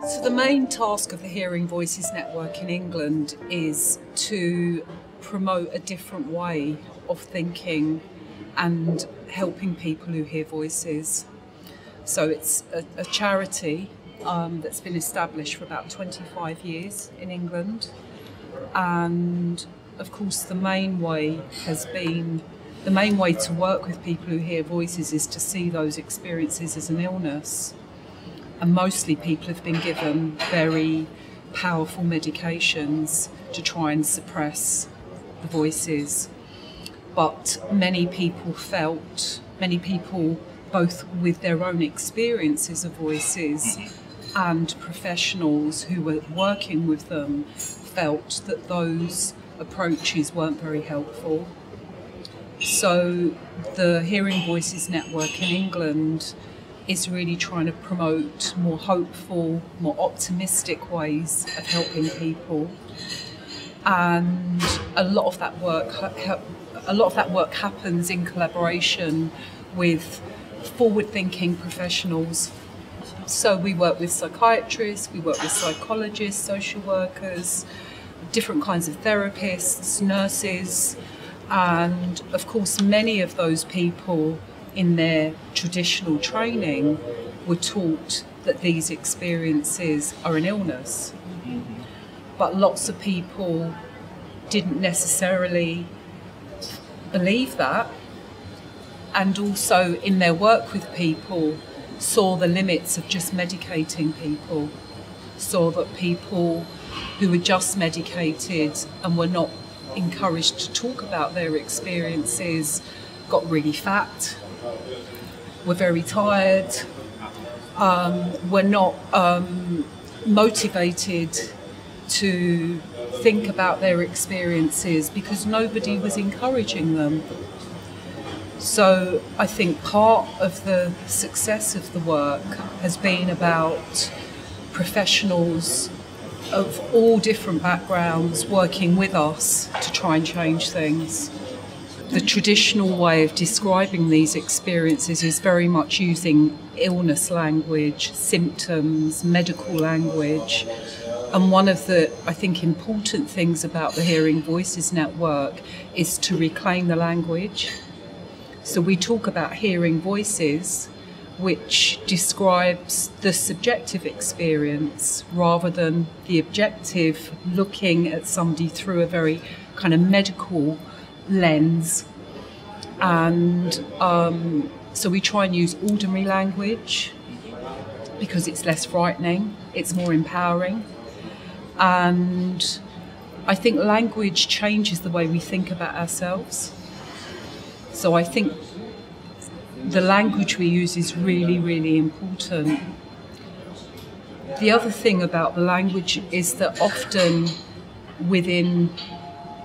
So the main task of the Hearing Voices Network in England is to promote a different way of thinking and helping people who hear voices. So it's a charity that's been established for about 25 years in England, and of course the main way to work with people who hear voices is to see those experiences as an illness. And mostly people have been given very powerful medications to try and suppress the voices. But many people both with their own experiences of voices and professionals who were working with them, felt that those approaches weren't very helpful. So the Hearing Voices Network in England is really trying to promote more hopeful, more optimistic ways of helping people, and a lot of that work happens in collaboration with forward-thinking professionals. So we work with psychiatrists, we work with psychologists, social workers, different kinds of therapists, nurses, and of course many of those people in their traditional training were taught that these experiences are an illness. But lots of people didn't necessarily believe that, and also in their work with people saw the limits of just medicating people, saw that people who were just medicated and were not encouraged to talk about their experiences got really fat, were very tired, were not motivated to think about their experiences because nobody was encouraging them. So I think part of the success of the work has been about professionals of all different backgrounds working with us to try and change things. The traditional way of describing these experiences is very much using illness language, symptoms, medical language. And one of the, I think, important things about the Hearing Voices Network is to reclaim the language. So we talk about hearing voices, which describes the subjective experience rather than the objective, looking at somebody through a very kind of medical lens. And so we try and use ordinary language because it's less frightening, it's more empowering. And I think language changes the way we think about ourselves. So I think the language we use is really, really important. The other thing about the language is that often within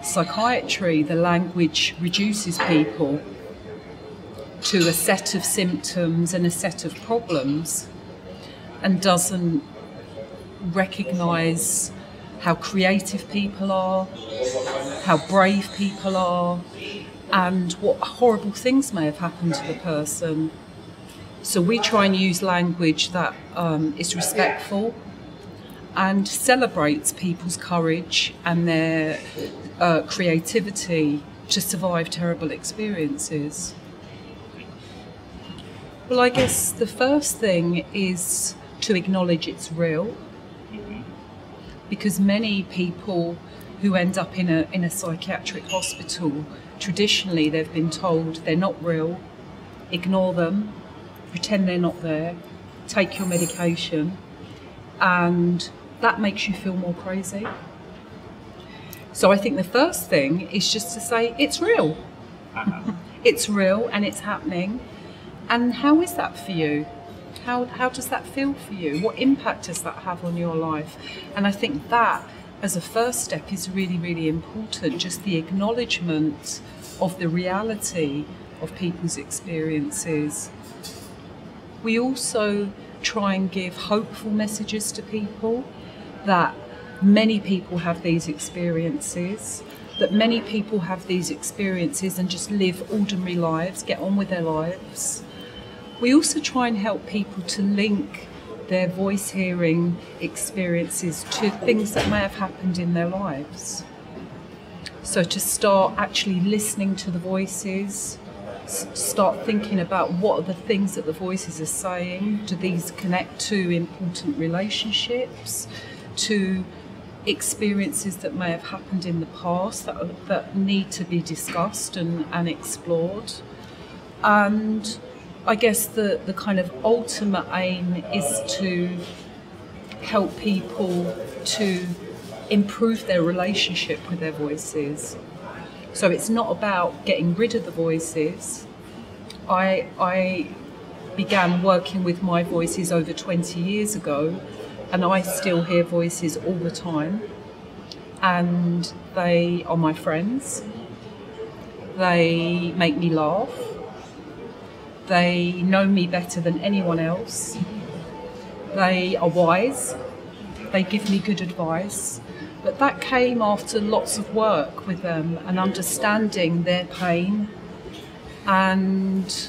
psychiatry, the language reduces people to a set of symptoms and a set of problems and doesn't recognise how creative people are, how brave people are, and what horrible things may have happened to the person. So we try and use language that is respectful and celebrates people's courage and their creativity to survive terrible experiences. Well, I guess the first thing is to acknowledge it's real, because many people who end up in a psychiatric hospital, traditionally they've been told they're not real, ignore them, pretend they're not there, take your medication, and that makes you feel more crazy. So I think the first thing is just to say it's real. It's real and it's happening. And how is that for you? How does that feel for you? What impact does that have on your life? And I think that as a first step is really, really important, just the acknowledgement of the reality of people's experiences. We also try and give hopeful messages to people that many people have these experiences, that many people have these experiences and just live ordinary lives, get on with their lives. We also try and help people to link their voice hearing experiences to things that may have happened in their lives. So to start actually listening to the voices, start thinking about what are the things that the voices are saying. Do these connect to important relationships, to experiences that may have happened in the past that need to be discussed and explored? And I guess the kind of ultimate aim is to help people to improve their relationship with their voices. So it's not about getting rid of the voices. I began working with my voices over 20 years ago, and I still hear voices all the time. And they are my friends. They make me laugh. They know me better than anyone else. They are wise. They give me good advice. But that came after lots of work with them and understanding their pain and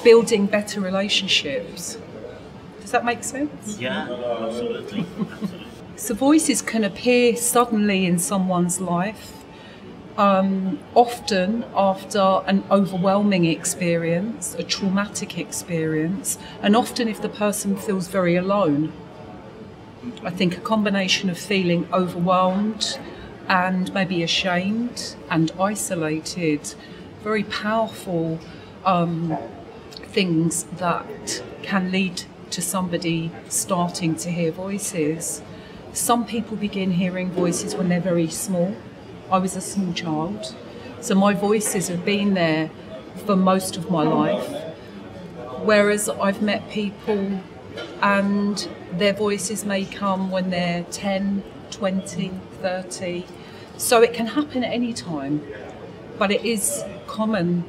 building better relationships. Does that make sense? Yeah, absolutely. Absolutely. So voices can appear suddenly in someone's life, often after an overwhelming experience, a traumatic experience, and often if the person feels very alone. I think a combination of feeling overwhelmed and maybe ashamed and isolated, very powerful things that can lead to somebody starting to hear voices. Some people begin hearing voices when they're very small. I was a small child, so my voices have been there for most of my life, whereas I've met people and their voices may come when they're 10, 20, 30. So it can happen at any time, but it is common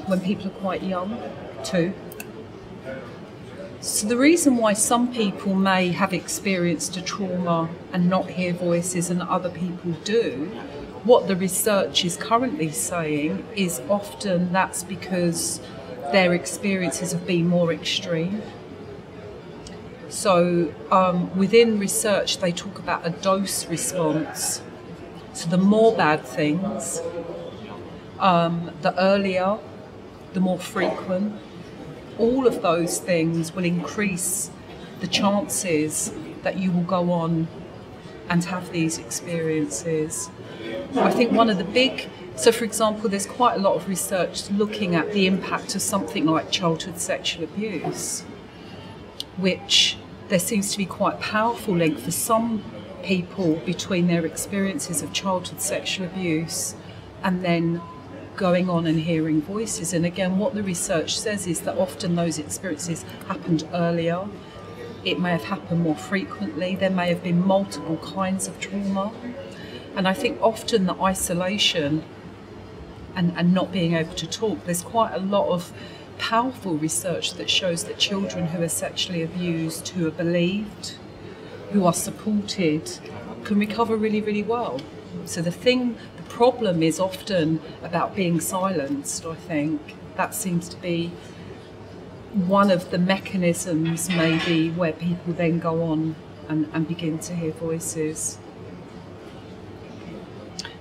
when people are quite young too. So the reason why some people may have experienced a trauma and not hear voices and other people do, what the research is currently saying is often that's because their experiences have been more extreme. So within research, they talk about a dose response. So the more bad things, the earlier, the more frequent, all of those things will increase the chances that you will go on and have these experiences. I think one of the so for example, there's quite a lot of research looking at the impact of something like childhood sexual abuse, which there seems to be quite a powerful link for some people between their experiences of childhood sexual abuse and then going on and hearing voices. And again, what the research says is that often those experiences happened earlier. It may have happened more frequently. There may have been multiple kinds of trauma. And I think often the isolation and not being able to talk, there's quite a lot of powerful research that shows that children who are sexually abused, who are believed, who are supported, can recover really, really well. So the problem is often about being silenced, I think. That seems to be one of the mechanisms maybe where people then go on and begin to hear voices.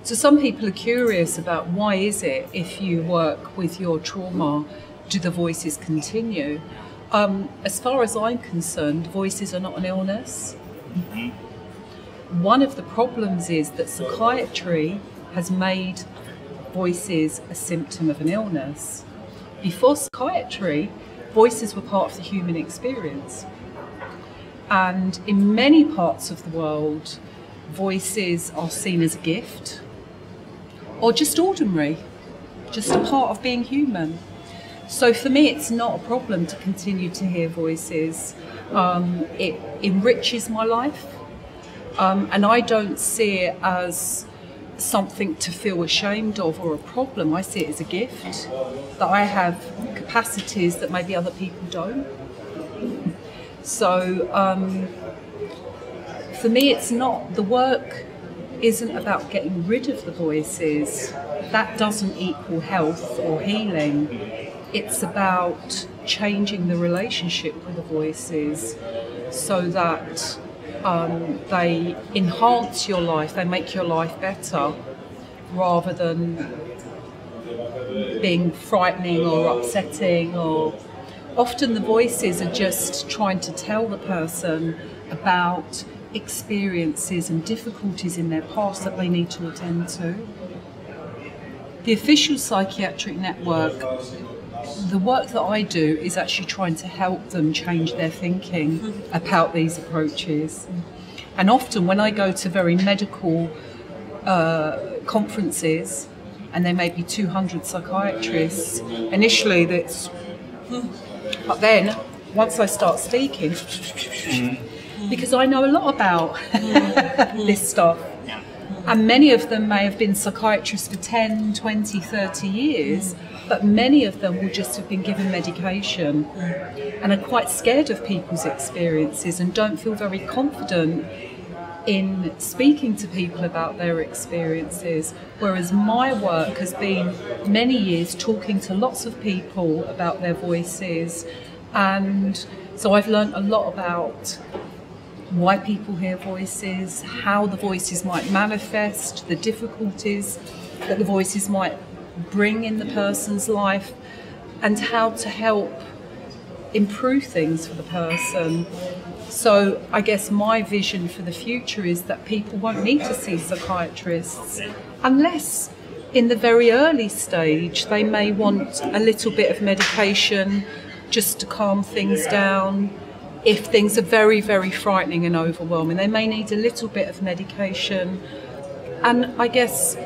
So some people are curious about why is it if you work with your trauma, do the voices continue? As far as I'm concerned, voices are not an illness. Mm-hmm. One of the problems is that psychiatry has made voices a symptom of an illness. Before psychiatry, voices were part of the human experience. And in many parts of the world, voices are seen as a gift or just ordinary, just a part of being human. So for me, it's not a problem to continue to hear voices. It enriches my life, and I don't see it as something to feel ashamed of or a problem. I see it as a gift, that I have capacities that maybe other people don't. So for me, it's not, the work isn't about getting rid of the voices. That doesn't equal health or healing. it's about changing the relationship with the voices so that they enhance your life, they make your life better, rather than being frightening or upsetting. Or often the voices are just trying to tell the person about experiences and difficulties in their past that they need to attend to. The official psychiatric network, the work that I do is actually trying to help them change their thinking about these approaches. And often when I go to very medical conferences, and there may be 200 psychiatrists, initially that's... But then, once I start speaking, because I know a lot about this stuff, and many of them may have been psychiatrists for 10, 20, 30 years, but many of them will just have been given medication and are quite scared of people's experiences and don't feel very confident in speaking to people about their experiences. Whereas my work has been many years talking to lots of people about their voices, and so I've learned a lot about why people hear voices, how the voices might manifest, the difficulties that the voices might bring in the person's life, and how to help improve things for the person. So I guess my vision for the future is that people won't need to see psychiatrists unless in the very early stage they may want a little bit of medication just to calm things down. If things are very, very frightening and overwhelming, they may need a little bit of medication. And I guess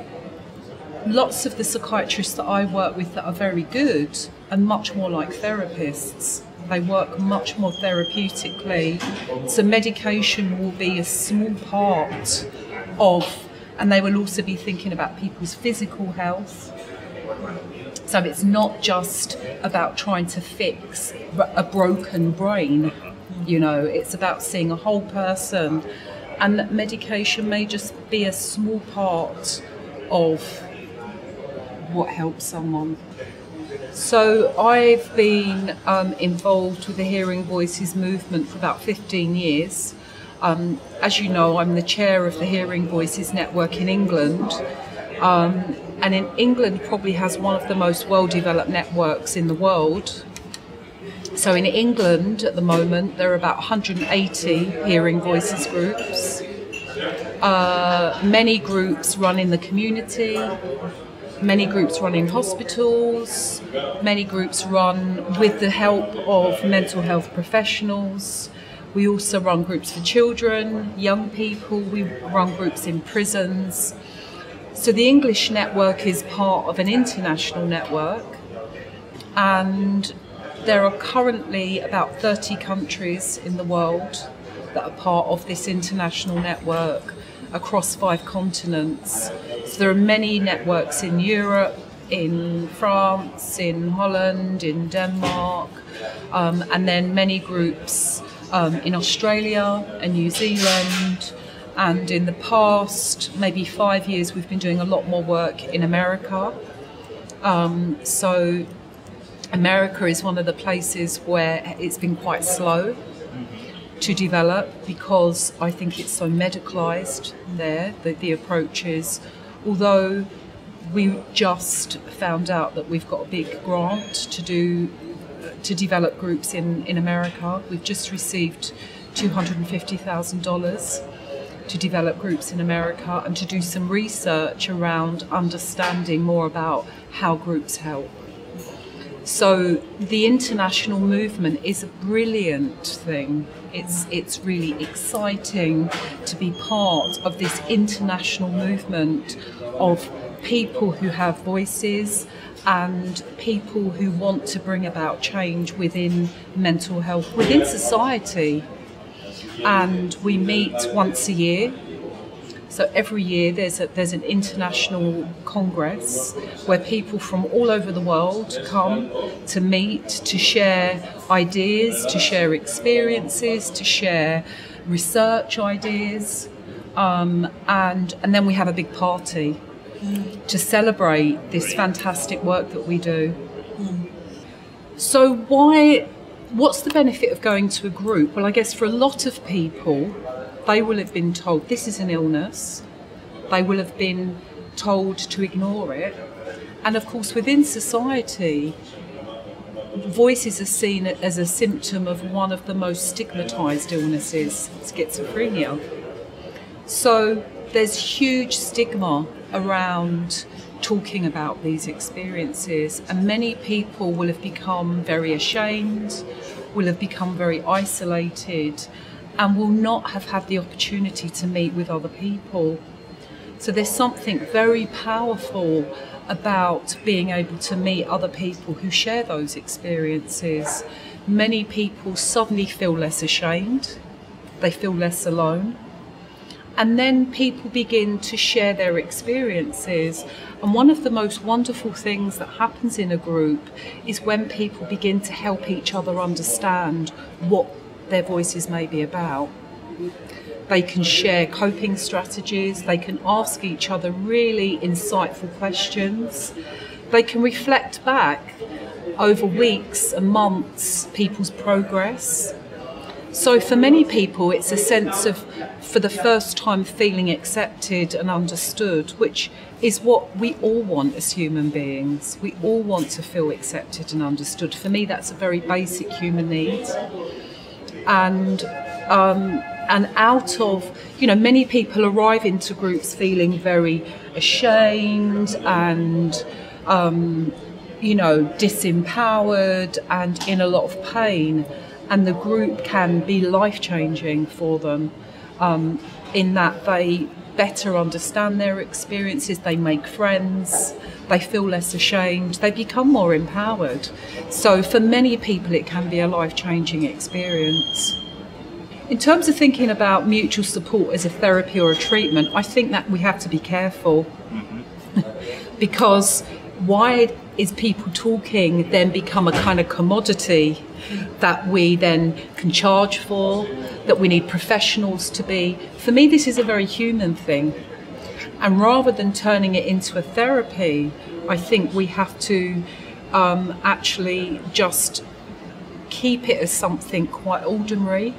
lots of the psychiatrists that I work with that are very good are much more like therapists. They work much more therapeutically. So medication will be a small part of, and they will also be thinking about people's physical health. So it's not just about trying to fix a broken brain. You know, it's about seeing a whole person, and that medication may just be a small part of what helps someone. So I've been involved with the Hearing Voices movement for about 15 years. As you know, I'm the chair of the Hearing Voices Network in England. And in England probably has one of the most well-developed networks in the world. So in England at the moment, there are about 180 Hearing Voices groups. Many groups run in the community, many groups run in hospitals, many groups run with the help of mental health professionals. We also run groups for children, young people, we run groups in prisons. So the English network is part of an international network, and there are currently about 30 countries in the world that are part of this international network across 5 continents. So there are many networks in Europe, in France, in Holland, in Denmark, and then many groups in Australia and New Zealand. And in the past, maybe 5 years, we've been doing a lot more work in America. So America is one of the places where it's been quite slow to develop, because I think it's so medicalised there, the approaches. Although we just found out that we've got a big grant to develop groups in America. We've just received $250,000 to develop groups in America and to do some research around understanding more about how groups help. So the international movement is a brilliant thing. It's really exciting to be part of this international movement of people who have voices and people who want to bring about change within mental health, within society. And we meet once a year. So every year there's an international congress where people from all over the world come to meet, to share ideas, to share experiences, to share research ideas, and then we have a big party to celebrate this fantastic work that we do. So what's the benefit of going to a group? Well, I guess for a lot of people, they will have been told this is an illness. They will have been told to ignore it. And of course, within society, voices are seen as a symptom of one of the most stigmatised illnesses, schizophrenia. So there's huge stigma around talking about these experiences, and many people will have become very ashamed, will have become very isolated, and will not have had the opportunity to meet with other people. So there's something very powerful about being able to meet other people who share those experiences. Many people suddenly feel less ashamed, they feel less alone, and then people begin to share their experiences. And one of the most wonderful things that happens in a group is when people begin to help each other understand what their voices may be about. They can share coping strategies, they can ask each other really insightful questions, they can reflect back over weeks and months people's progress. So for many people it's a sense of, for the first time, feeling accepted and understood, which is what we all want as human beings. We all want to feel accepted and understood. For me, that's a very basic human need. And out of, many people arrive into groups feeling very ashamed and, disempowered and in a lot of pain. And the group can be life-changing for them in that they better understand their experiences, they make friends, they feel less ashamed, they become more empowered. So for many people it can be a life-changing experience. In terms of thinking about mutual support as a therapy or a treatment, I think that we have to be careful. Because why is people talking then become a kind of commodity that we then can charge for, that we need professionals to be? For me, this is a very human thing. And rather than turning it into a therapy, I think we have to actually just keep it as something quite ordinary,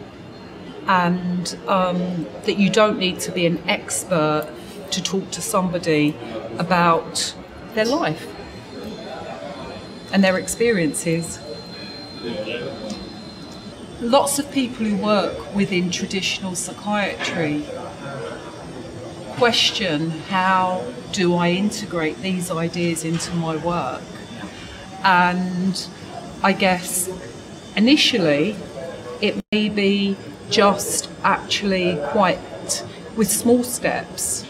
and that you don't need to be an expert to talk to somebody about their life and their experiences. Lots of people who work within traditional psychiatry question, how do I integrate these ideas into my work? And I guess initially it may be just actually quite with small steps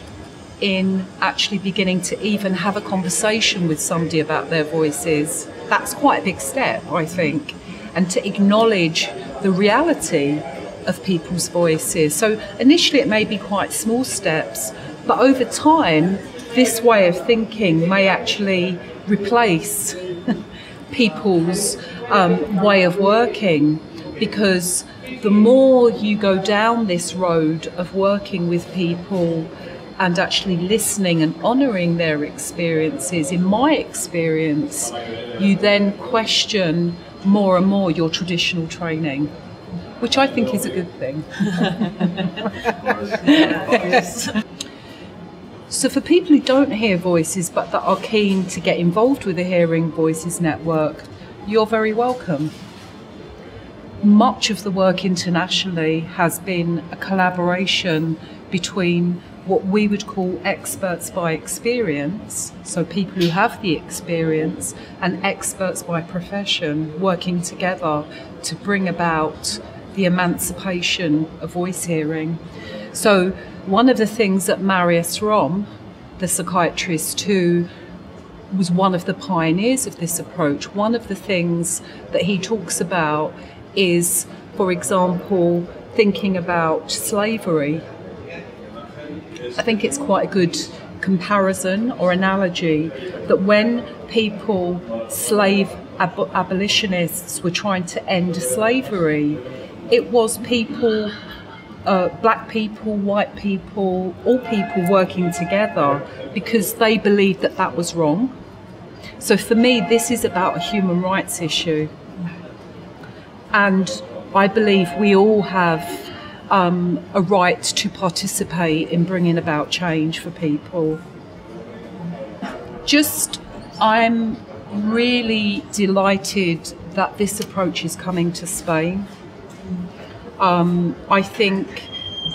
in actually beginning to even have a conversation with somebody about their voices. That's quite a big step, I think, and to acknowledge the reality of people's voices. So initially it may be quite small steps, but over time this way of thinking may actually replace people's way of working, because the more you go down this road of working with people and actually listening and honouring their experiences, in my experience, you then question more and more your traditional training, which I think is a good thing. So for people who don't hear voices but that are keen to get involved with the Hearing Voices Network, you're very welcome. Much of the work internationally has been a collaboration between what we would call experts by experience, so people who have the experience, and experts by profession working together to bring about the emancipation of voice hearing. So one of the things that Marius Rom, the psychiatrist who was one of the pioneers of this approach, one of the things that he talks about is, for example, thinking about slavery. I think it's quite a good comparison or analogy that when people, slave abolitionists, were trying to end slavery, it was people, black people, white people, all people working together because they believed that that was wrong. So for me, this is about a human rights issue. And I believe we all have a right to participate in bringing about change for people. I'm really delighted that this approach is coming to Spain. I think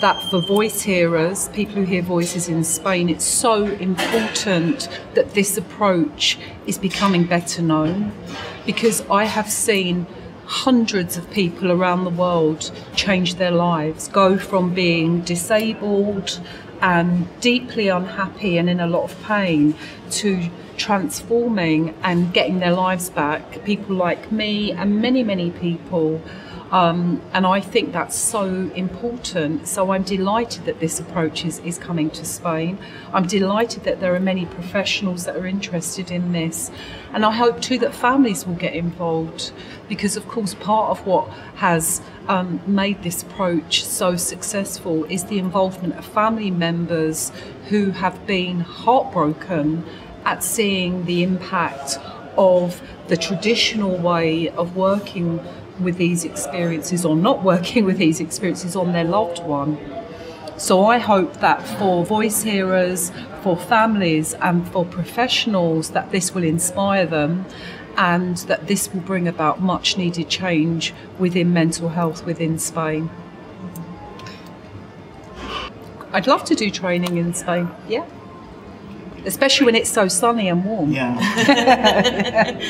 that for voice hearers, people who hear voices in Spain, it's so important that this approach is becoming better known, because I have seen hundreds of people around the world change their lives, go from being disabled and deeply unhappy and in a lot of pain to transforming and getting their lives back. People like me and many, many people. And I think that's so important. So I'm delighted that this approach is coming to Spain. I'm delighted that there are many professionals that are interested in this. And I hope too that families will get involved, because of course part of what has made this approach so successful is the involvement of family members who have been heartbroken at seeing the impact of the traditional way of working with these experiences, or not working with these experiences, on their loved one. So I hope that for voice hearers, for families and for professionals, that this will inspire them, and that this will bring about much needed change within mental health within Spain. I'd love to do training in Spain, yeah. Especially when it's so sunny and warm. Yeah.